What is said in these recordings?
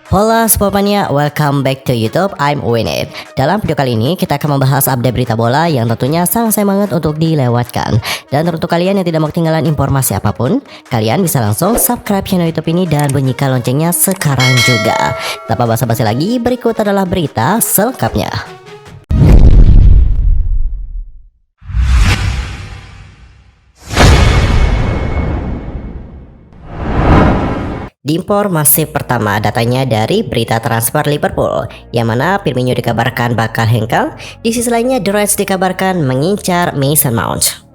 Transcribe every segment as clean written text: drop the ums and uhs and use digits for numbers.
Hola Sportmania, welcome back to YouTube, I'm Winit. Dalam video kali ini kita akan membahas update berita bola yang tentunya sangat sayang banget untuk dilewatkan. Dan untuk kalian yang tidak mau ketinggalan informasi apapun, kalian bisa langsung subscribe channel YouTube ini dan bunyikan loncengnya sekarang juga. Tanpa basa-basi lagi, berikut adalah berita selengkapnya. Di informasi pertama, datanya dari berita transfer Liverpool, yang mana Firmino dikabarkan bakal hengkang. Di sisi lainnya, The Reds dikabarkan mengincar Mason Mount.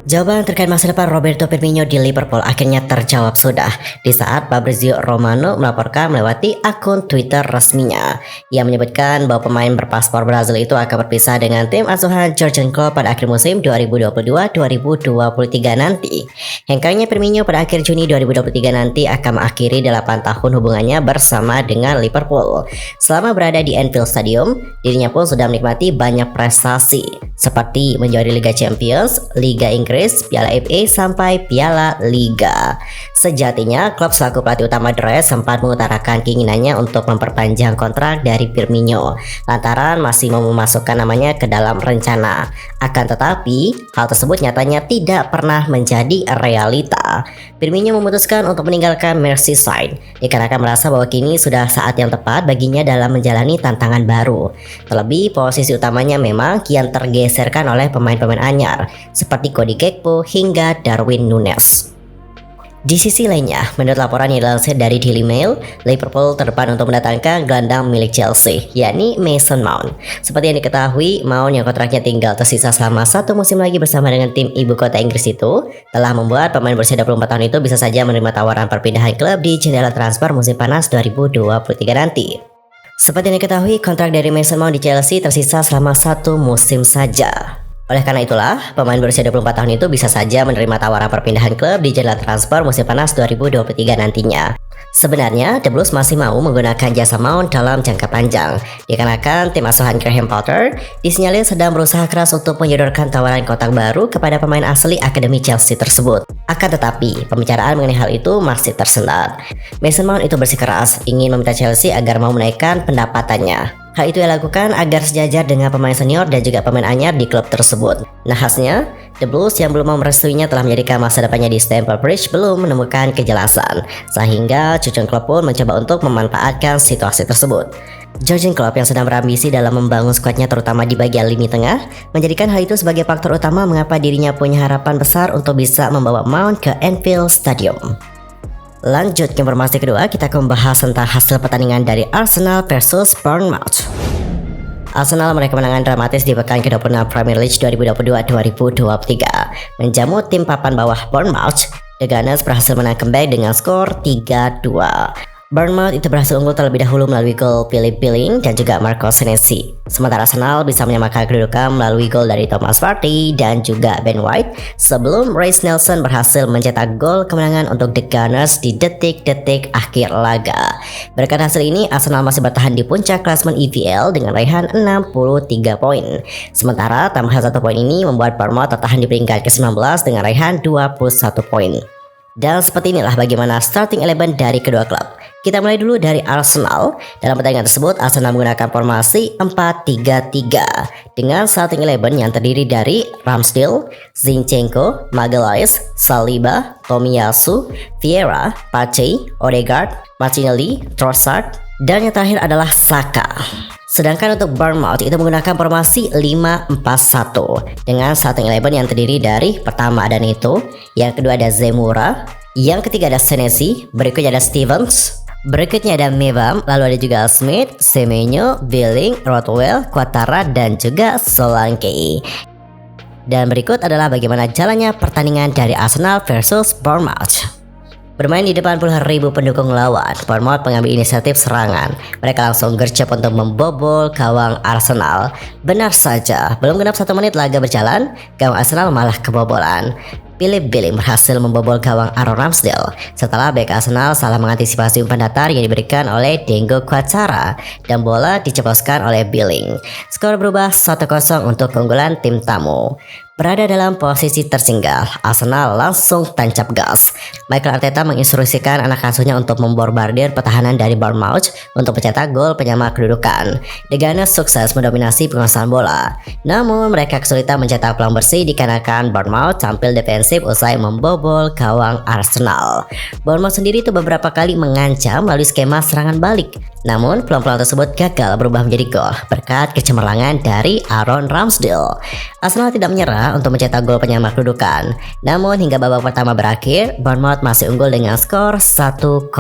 Jawaban terkait masa depan Roberto Firmino di Liverpool akhirnya terjawab sudah di saat Fabrizio Romano melaporkan melewati akun Twitter resminya. Ia menyebutkan bahwa pemain berpaspor Brazil itu akan berpisah dengan tim asuhan Jurgen Klopp pada akhir musim 2022-2023 nanti. Hengkangnya Firmino pada akhir Juni 2023 nanti akan mengakhiri 8 tahun hubungannya bersama dengan Liverpool. Selama berada di Anfield Stadium, dirinya pun sudah menikmati banyak prestasi seperti menjuari Liga Champions, Liga Inggris, Piala FA sampai Piala Liga. Sejatinya, Klopp selaku pelatih utama The Reds sempat mengutarakan keinginannya untuk memperpanjang kontrak dari Firmino lantaran masih mau memasukkan namanya ke dalam rencana. Akan tetapi, hal tersebut nyatanya tidak pernah menjadi realita. Firmino memutuskan untuk meninggalkan Merseyside dikarenakan merasa bahwa kini sudah saat yang tepat baginya dalam menjalani tantangan baru. Terlebih, posisi utamanya memang kian tergeserkan oleh pemain-pemain anyar seperti Cody Gakpo hingga Darwin Núñez. Di sisi lainnya, menurut laporan yang dilansir dari Daily Mail, Liverpool terdepan untuk mendatangkan gelandang milik Chelsea, yakni Mason Mount. Seperti yang diketahui, Mount yang kontraknya tinggal tersisa selama 1 musim lagi bersama dengan tim ibu kota Inggris itu, telah membuat pemain berusia 24 tahun itu bisa saja menerima tawaran perpindahan klub di jendela transfer musim panas 2023 nanti. Seperti yang diketahui, kontrak dari Mason Mount di Chelsea tersisa selama 1 musim saja. Oleh karena itulah, pemain berusia 24 tahun itu bisa saja menerima tawaran perpindahan klub di jendela transfer musim panas 2023 nantinya. Sebenarnya, The Blues masih mau menggunakan jasa Mount dalam jangka panjang, dikarenakan tim asuhan Graham Potter disinyalir sedang berusaha keras untuk menyodorkan tawaran kontrak baru kepada pemain asli Akademi Chelsea tersebut. Akan tetapi, pembicaraan mengenai hal itu masih tersendat. Mason Mount itu bersikeras ingin meminta Chelsea agar mau menaikkan pendapatannya. Hal itu ia lakukan agar sejajar dengan pemain senior dan juga pemain anyar di klub tersebut. Nahasnya, The Blues yang belum mau merestuinya telah menjadikan masa depannya di Stamford Bridge belum menemukan kejelasan, sehingga Jurgen Klopp pun mencoba untuk memanfaatkan situasi tersebut. Jurgen Klopp yang sedang berambisi dalam membangun skuadnya terutama di bagian lini tengah, menjadikan hal itu sebagai faktor utama mengapa dirinya punya harapan besar untuk bisa membawa Mount ke Anfield Stadium. Lanjut ke informasi kedua, kita akan membahas tentang hasil pertandingan dari Arsenal versus Bournemouth. Arsenal meraih kemenangan dramatis di pekan ke-26 Premier League 2022-2023 menjamu tim papan bawah Bournemouth. The Gunners berhasil menang comeback dengan skor 3-2. Bournemouth itu berhasil unggul terlebih dahulu melalui gol Philip Billing dan juga Marco Senesi. Sementara Arsenal bisa menyamakan kedudukan melalui gol dari Thomas Partey dan juga Ben White sebelum Reiss Nelson berhasil mencetak gol kemenangan untuk The Gunners di detik-detik akhir laga. Berkat hasil ini, Arsenal masih bertahan di puncak klasemen EPL dengan raihan 63 poin. Sementara tambahan 1 poin ini membuat Bournemouth tertahan di peringkat ke-19 dengan raihan 21 poin. Dan seperti inilah bagaimana starting 11 dari kedua klub. Kita mulai dulu dari Arsenal. Dalam pertandingan tersebut, Arsenal menggunakan formasi 4-3-3 dengan starting 11 yang terdiri dari Ramsdale, Zinchenko, Magalhaes, Saliba, Tomiyasu, Vieira, Partey, Odegaard, Martinelli, Trossard, dan yang terakhir adalah Saka. Sedangkan untuk Bournemouth itu menggunakan formasi 5-4-1 dengan starting 11 yang terdiri dari pertama ada Neto, yang kedua ada Zemura, yang ketiga ada Senesi, berikutnya ada Stevens, berikutnya ada Mevam, lalu ada juga Smith, Semenyo, Billing, Rothwell, Ouattara, dan juga Solanke. Dan berikut adalah bagaimana jalannya pertandingan dari Arsenal versus Bournemouth. Bermain di depan puluhan ribu pendukung lawan, Bournemouth mengambil inisiatif serangan. Mereka langsung gercep untuk membobol gawang Arsenal. Benar saja, belum genap 1 menit laga berjalan, gawang Arsenal malah kebobolan. Philip Billing berhasil membobol gawang Aaron Ramsdale setelah bek Arsenal salah mengantisipasi umpan datar yang diberikan oleh Diego Ouattara dan bola diceploskan oleh Billing. Skor berubah 1-0 untuk keunggulan tim tamu. Berada dalam posisi tertinggal, Arsenal langsung tancap gas. Mikel Arteta menginstruksikan anak asuhnya untuk memborbardir pertahanan dari Bournemouth untuk mencetak gol penyama kedudukan. The Gunners sukses mendominasi penguasaan bola. Namun mereka kesulitan mencetak peluang bersih dikarenakan Bournemouth tampil defensif usai membobol gawang Arsenal. Bournemouth sendiri itu beberapa kali mengancam melalui skema serangan balik. Namun peluang-peluang tersebut gagal berubah menjadi gol berkat kecemerlangan dari Aaron Ramsdale. Arsenal tidak menyerah untuk mencetak gol penyama kedudukan. Namun hingga babak pertama berakhir, Bournemouth masih unggul dengan skor 1-0.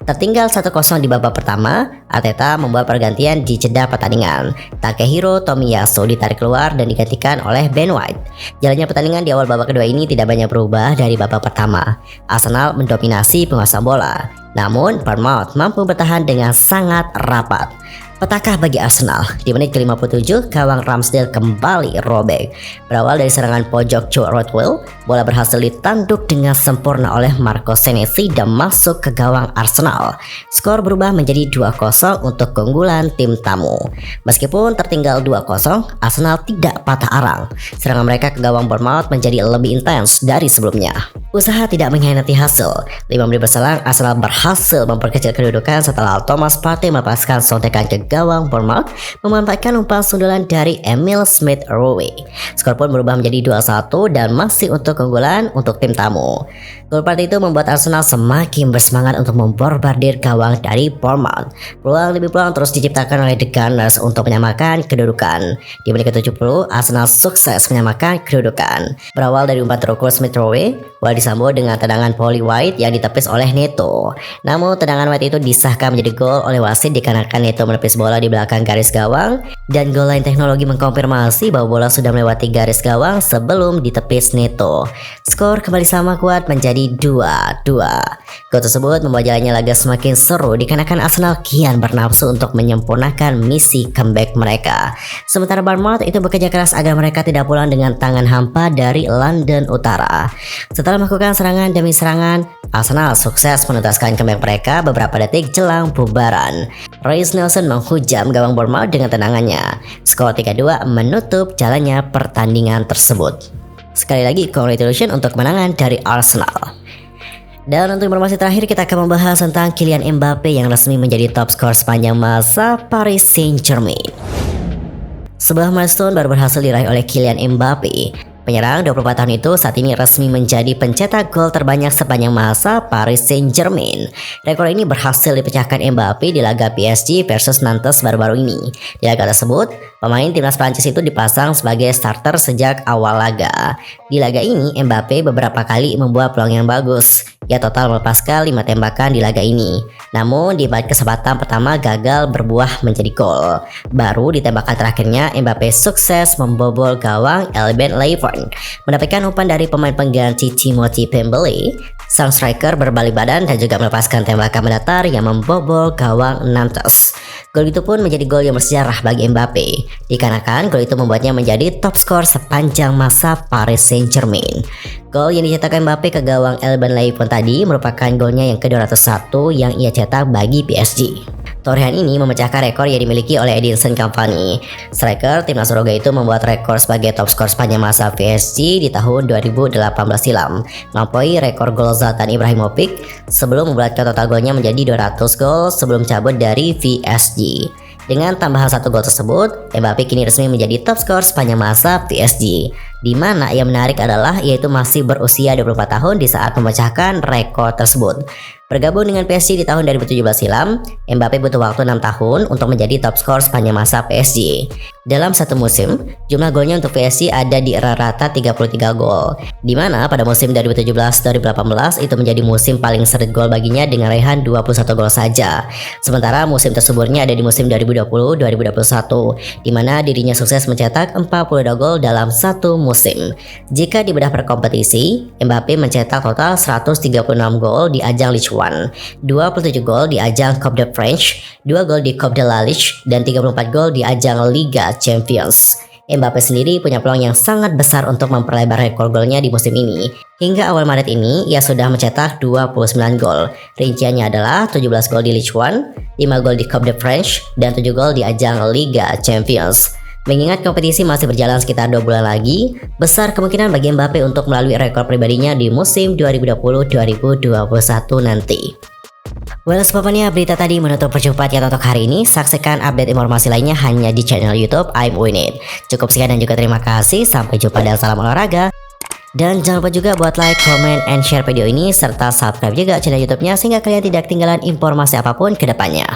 Tertinggal 1-0 di babak pertama, Arteta membuat pergantian di jeda pertandingan. Takehiro Tomiyasu ditarik keluar dan digantikan oleh Ben White. Jalannya pertandingan di awal babak kedua ini tidak banyak berubah dari babak pertama. Arsenal mendominasi penguasaan bola. Namun Bournemouth mampu bertahan dengan sangat rapat. Petaka bagi Arsenal. Di menit ke-57, gawang Ramsdale kembali robek. Berawal dari serangan pojok Joe Rodwell, bola berhasil ditanduk dengan sempurna oleh Marco Senesi dan masuk ke gawang Arsenal. Skor berubah menjadi 2-0 untuk keunggulan tim tamu. Meskipun tertinggal 2-0, Arsenal tidak patah arang. Serangan mereka ke gawang Bournemouth menjadi lebih intens dari sebelumnya. Usaha tidak mengkhianati hasil. 5 menit berselang, Arsenal berhasil memperkecil kedudukan setelah Thomas Partey melepaskan sontekan ke gawang Bournemouth memanfaatkan umpan sundulan dari Emil Smith-Rowe. Skor pun berubah menjadi 2-1 dan masih untuk keunggulan untuk tim tamu. Gol Partey itu membuat Arsenal semakin bersemangat untuk memborbardir gawang dari Bournemouth. Peluang demi peluang terus diciptakan oleh The Gunners untuk menyamakan kedudukan. Di menit ke-70, Arsenal sukses menyamakan kedudukan. Berawal dari umpan terukur Smith-Rowe, bola disambut dengan tendangan Polly White yang ditepis oleh Neto. Namun tendangan White itu disahkan menjadi gol oleh wasit dikarenakan Neto menepis bola di belakang garis gawang, dan gol lain teknologi mengkonfirmasi bahwa bola sudah melewati garis gawang sebelum ditepis Neto. Skor kembali sama kuat menjadi 2-2. Gol tersebut membuat jalannya laga semakin seru dikarenakan Arsenal kian bernafsu untuk menyempurnakan misi comeback mereka. Sementara Bournemouth itu bekerja keras agar mereka tidak pulang dengan tangan hampa dari London Utara. Setelah melakukan serangan demi serangan, Arsenal sukses menuntaskan comeback mereka beberapa detik jelang bubaran. Reiss Nelson menghujam gawang Bournemouth dengan tendangannya. Skor 3-2 menutup jalannya pertandingan tersebut. Sekali lagi congratulations untuk kemenangan dari Arsenal. Dan untuk informasi terakhir kita akan membahas tentang Kylian Mbappe yang resmi menjadi top skor sepanjang masa Paris Saint-Germain. Sebuah milestone baru berhasil diraih oleh Kylian Mbappe. Penyerang 24 tahun itu saat ini resmi menjadi pencetak gol terbanyak sepanjang masa Paris Saint-Germain. Rekor ini berhasil dipecahkan Mbappe di laga PSG versus Nantes baru-baru ini. Di laga tersebut, pemain timnas Prancis itu dipasang sebagai starter sejak awal laga. Di laga ini, Mbappe beberapa kali membuat peluang yang bagus. Ia total melepaskan 5 tembakan di laga ini. Namun di bait kesempatan pertama gagal berbuah menjadi gol. Baru di tembakan terakhirnya Mbappe sukses membobol gawang Elben Leyvern. Mendapatkan umpan dari pemain pengganti Timothy Pembele. Sang striker berbalik badan dan juga melepaskan tembakan mendatar yang membobol gawang Nantes. Gol itu pun menjadi gol yang bersejarah bagi Mbappe. Dikarenakan gol itu membuatnya menjadi top skor sepanjang masa Paris Saint-Germain. Gol yang dicetak Mbappe ke gawang Elben Leyvern tadi merupakan golnya yang ke-201 yang ia cetak bagi PSG. Torehan ini memecahkan rekor yang dimiliki oleh Edinson Cavani. Striker timnas Uruguay itu membuat rekor sebagai top skor sepanjang masa PSG di tahun 2018 silam, melampaui rekor gol Zlatan Ibrahimovic sebelum membulatkan total golnya menjadi 200 gol sebelum cabut dari PSG. Dengan tambahan 1 gol tersebut, Mbappe kini resmi menjadi top skor sepanjang masa PSG. Di mana yang menarik adalah yaitu masih berusia 24 tahun di saat memecahkan rekor tersebut. Bergabung dengan PSG di tahun 2017 silam, Mbappe butuh waktu 6 tahun untuk menjadi top skor sepanjang masa PSG. Dalam satu musim, jumlah golnya untuk PSG ada di rata-rata 33 gol, di mana pada musim 2017-2018 itu menjadi musim paling seret gol baginya dengan raihan 21 gol saja. Sementara musim tersebutnya ada di musim 2020-2021, di mana dirinya sukses mencetak 42 gol dalam satu musim. Jika dibedah per kompetisi, Mbappe mencetak total 136 gol di ajang Ligue 1, 27 gol di ajang Coupe de France, 2 gol di Coupe de la Ligue, dan 34 gol di ajang Liga Champions. Mbappe sendiri punya peluang yang sangat besar untuk memperlebar rekor golnya di musim ini. Hingga awal Maret ini, ia sudah mencetak 29 gol. Rinciannya adalah 17 gol di Ligue 1, 5 gol di Coupe de France, dan 7 gol di ajang Liga Champions. Mengingat kompetisi masih berjalan sekitar 2 bulan lagi, besar kemungkinan bagi Mbappe untuk melalui rekor pribadinya di musim 2020-2021 nanti. Well, sebabnya berita tadi menutup perjumpaan kita untuk hari ini. Saksikan update informasi lainnya hanya di channel YouTube I'm Winit. Cukup sekian dan juga terima kasih. Sampai jumpa dan salam olahraga. Dan jangan lupa juga buat like, comment, and share video ini serta subscribe juga channel YouTube-nya sehingga kalian tidak ketinggalan informasi apapun ke depannya.